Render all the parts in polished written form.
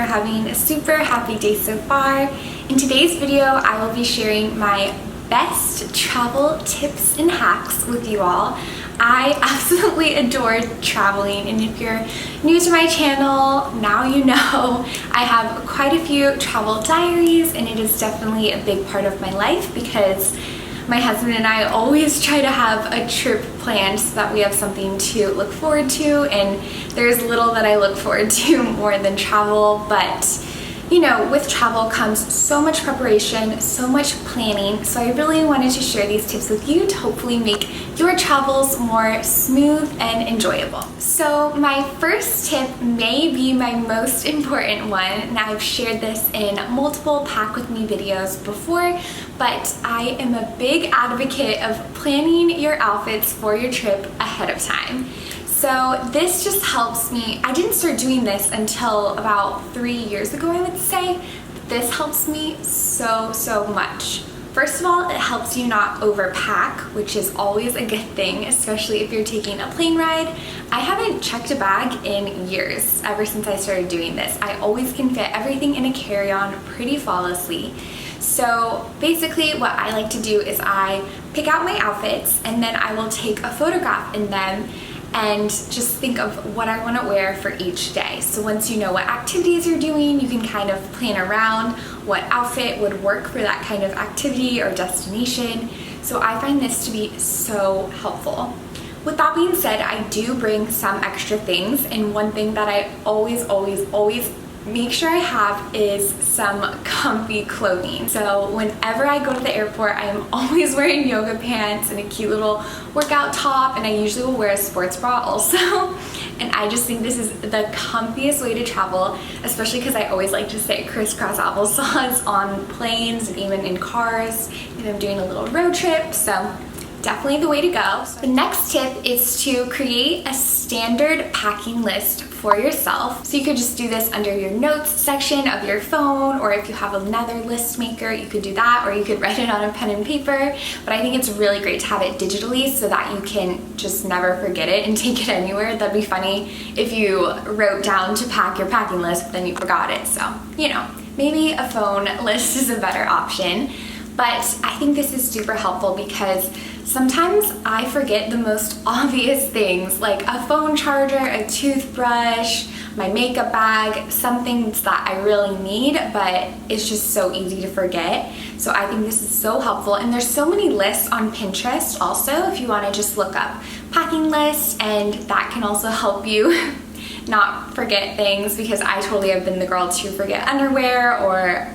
having a super happy day so far. In today's video, I will be sharing my best travel tips and hacks with you all. I absolutely adore traveling, and if you're new to my channel, now you know I have quite a few travel diaries, and it is definitely a big part of my life because my husband and I always try to have a trip planned so that we have something to look forward to, and there's little that I look forward to more than travel, but you know, with travel comes so much preparation, so much planning, so I really wanted to share these tips with you to hopefully make your travels more smooth and enjoyable. So my first tip may be my most important one, and I've shared this in multiple Pack With Me videos before, but I am a big advocate of planning your outfits for your trip ahead of time. So this just helps me. I didn't start doing this until about 3 years ago, I would say. This helps me so much. First of all, it helps you not overpack, which is always a good thing, especially if you're taking a plane ride. I haven't checked a bag in years, ever since I started doing this. I always can fit everything in a carry-on pretty flawlessly. So basically what I like to do is I pick out my outfits and then I will take a photograph in them and just think of what I want to wear for each day. So once you know what activities you're doing, you can kind of plan around what outfit would work for that kind of activity or destination. So I find this to be so helpful. With that being said, I do bring some extra things, and one thing that I always make sure I have is some comfy clothing. So whenever I go to the airport, I am always wearing yoga pants and a cute little workout top, and I usually will wear a sports bra also. And I just think this is the comfiest way to travel, especially because I always like to say crisscross applesauce on planes and even in cars if I'm doing a little road trip. So definitely the way to go. The next tip is to create a standard packing list for yourself. So you could just do this under your notes section of your phone, or if you have another list maker, you could do that, or you could write it on a pen and paper. But I think it's really great to have it digitally so that you can just never forget it and take it anywhere. That'd be funny if you wrote down to pack your packing list, but then you forgot it. So, you know, maybe a phone list is a better option. But I think this is super helpful because sometimes I forget the most obvious things, like a phone charger, a toothbrush, my makeup bag, some things that I really need, but it's just so easy to forget. So I think this is so helpful. And there's so many lists on Pinterest also if you want to just look up packing lists, and that can also help you not forget things, because I totally have been the girl to forget underwear or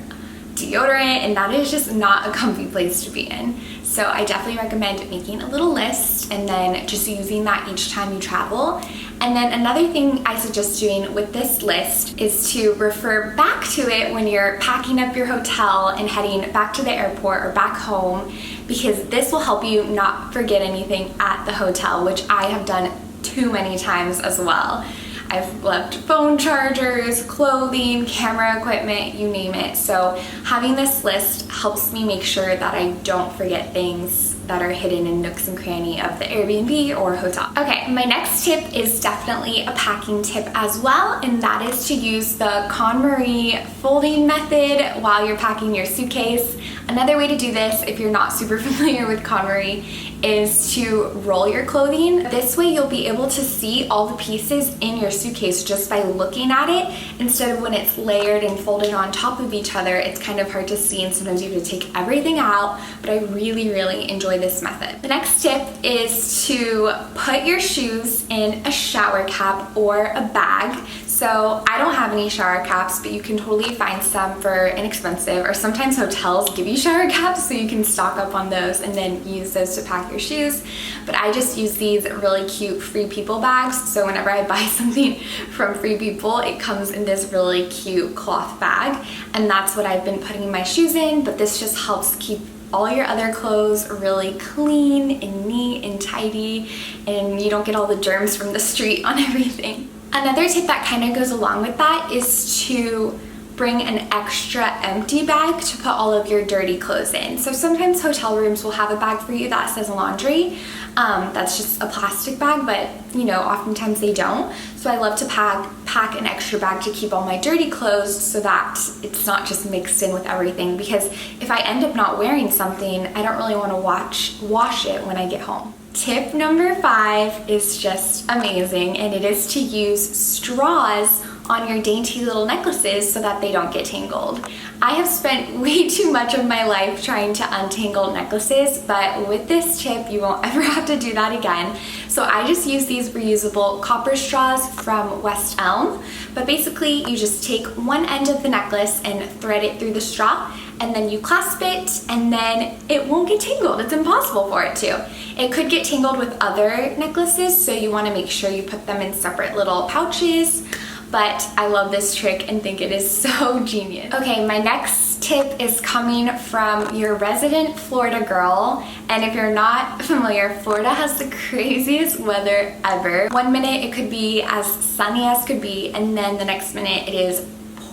deodorant, and that is just not a comfy place to be in. So I definitely recommend making a little list and then just using that each time you travel. And then another thing I suggest doing with this list is to refer back to it when you're packing up your hotel and heading back to the airport or back home, because this will help you not forget anything at the hotel, which I have done too many times as well. I've left phone chargers, clothing, camera equipment, you name it. So having this list helps me make sure that I don't forget things that are hidden in nooks and crannies of the Airbnb or hotel. Okay, my next tip is definitely a packing tip as well, and that is to use the KonMari folding method while you're packing your suitcase. Another way to do this, if you're not super familiar with KonMari, is to roll your clothing. This way you'll be able to see all the pieces in your suitcase just by looking at it, instead of when it's layered and folded on top of each other, it's kind of hard to see and sometimes you have to take everything out, but I really enjoy this method. The next tip is to put your shoes in a shower cap or a bag. So I don't have any shower caps, but you can totally find some for inexpensive, or sometimes hotels give you shower caps so you can stock up on those and then use those to pack your shoes. But I just use these really cute Free People bags, so whenever I buy something from Free People, it comes in this really cute cloth bag, and that's what I've been putting my shoes in. But this just helps keep all your other clothes really clean and neat and tidy, and you don't get all the germs from the street on everything. Another tip that kind of goes along with that is to bring an extra empty bag to put all of your dirty clothes in. So sometimes hotel rooms will have a bag for you that says laundry. That's just a plastic bag, but you know, oftentimes they don't. So I love to pack an extra extra bag to keep all my dirty clothes so that it's not just mixed in with everything, because if I end up not wearing something, I don't really want to wash it when I get home. Tip number 5 is just amazing, and it is to use straws on your dainty little necklaces so that they don't get tangled. I have spent way too much of my life trying to untangle necklaces, but with this tip, you won't ever have to do that again. So I just use these reusable copper straws from West Elm, but basically you just take one end of the necklace and thread it through the straw, and then you clasp it, and then it won't get tangled. It's impossible for it to. It could get tangled with other necklaces, so you want to make sure you put them in separate little pouches. But I love this trick and think it is so genius. Okay, my next tip is coming from your resident Florida girl. And if you're not familiar, Florida has the craziest weather ever. One minute it could be as sunny as could be, and then the next minute it is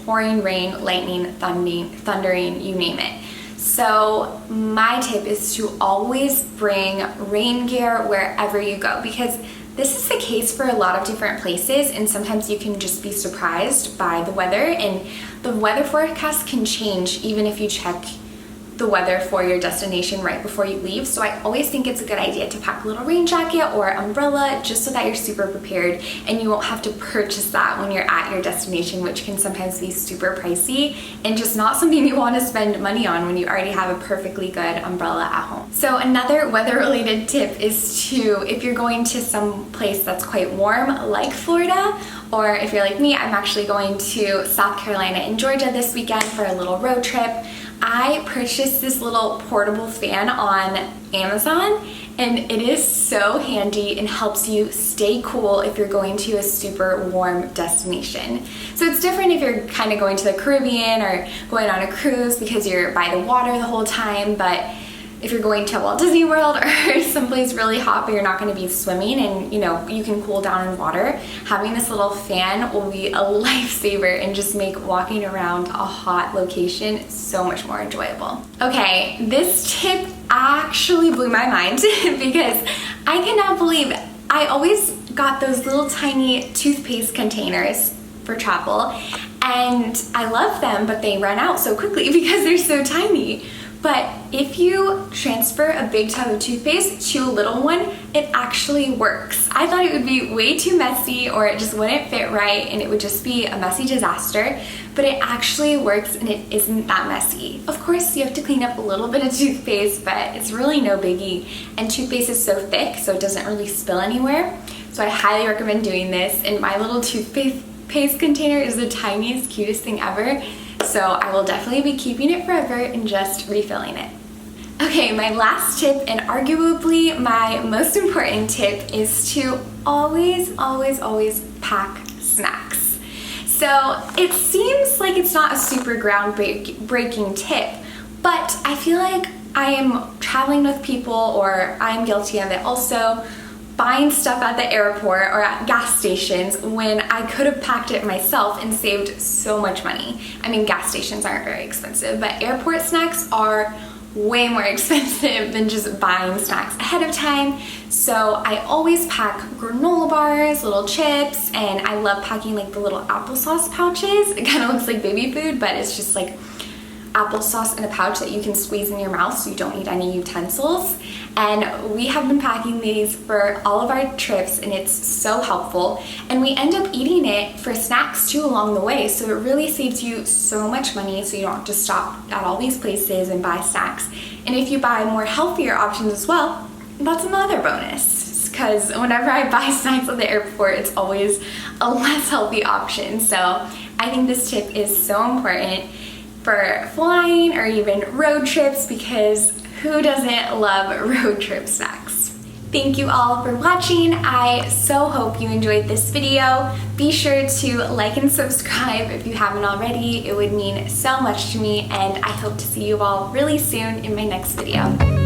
pouring rain, lightning, thundering, you name it. So my tip is to always bring rain gear wherever you go, because this is the case for a lot of different places, and sometimes you can just be surprised by the weather, and the weather forecast can change even if you check the weather for your destination right before you leave. So I always think it's a good idea to pack a little rain jacket or umbrella, just so that you're super prepared and you won't have to purchase that when you're at your destination, which can sometimes be super pricey and just not something you want to spend money on when you already have a perfectly good umbrella at home. So another weather related tip is to, if you're going to some place that's quite warm like Florida, or if you're like me, I'm actually going to South Carolina and Georgia this weekend for a little road trip. I purchased this little portable fan on Amazon, and it is so handy and helps you stay cool if you're going to a super warm destination. So it's different if you're kind of going to the Caribbean or going on a cruise because you're by the water the whole time, but if you're going to Walt Disney World or someplace really hot but you're not going to be swimming and you can cool down in water, having this little fan will be a lifesaver and just make walking around a hot location so much more enjoyable. Okay, this tip actually blew my mind because I cannot believe it. I always got those little tiny toothpaste containers for travel, and I love them, but they run out so quickly because they're so tiny. But if you transfer a big tub of toothpaste to a little one, it actually works. I thought it would be way too messy, or it just wouldn't fit right and it would just be a messy disaster, but it actually works and it isn't that messy. Of course, you have to clean up a little bit of toothpaste, but it's really no biggie. And toothpaste is so thick, so it doesn't really spill anywhere. So I highly recommend doing this. And my little toothpaste container is the tiniest, cutest thing ever. So I will definitely be keeping it forever and just refilling it. Okay, my last tip, and arguably my most important tip, is to always, always, always pack snacks. So it seems like it's not a super groundbreaking tip, but I feel like I am traveling with people, or I'm guilty of it also, buying stuff at the airport or at gas stations when I could have packed it myself and saved so much money. I mean, gas stations aren't very expensive, but airport snacks are way more expensive than just buying snacks ahead of time. So I always pack granola bars, little chips, and I love packing like the little applesauce pouches. It kind of looks like baby food, but it's just like applesauce in a pouch that you can squeeze in your mouth, so you don't need any utensils. And we have been packing these for all of our trips, and it's so helpful. And we end up eating it for snacks too along the way, so it really saves you so much money, so you don't have to stop at all these places and buy snacks. And if you buy more healthier options as well, that's another bonus, because whenever I buy snacks at the airport, it's always a less healthy option. So I think this tip is so important for flying or even road trips, because who doesn't love road trip snacks? Thank you all for watching. I so hope you enjoyed this video. Be sure to like and subscribe if you haven't already. It would mean so much to me, and I hope to see you all really soon in my next video.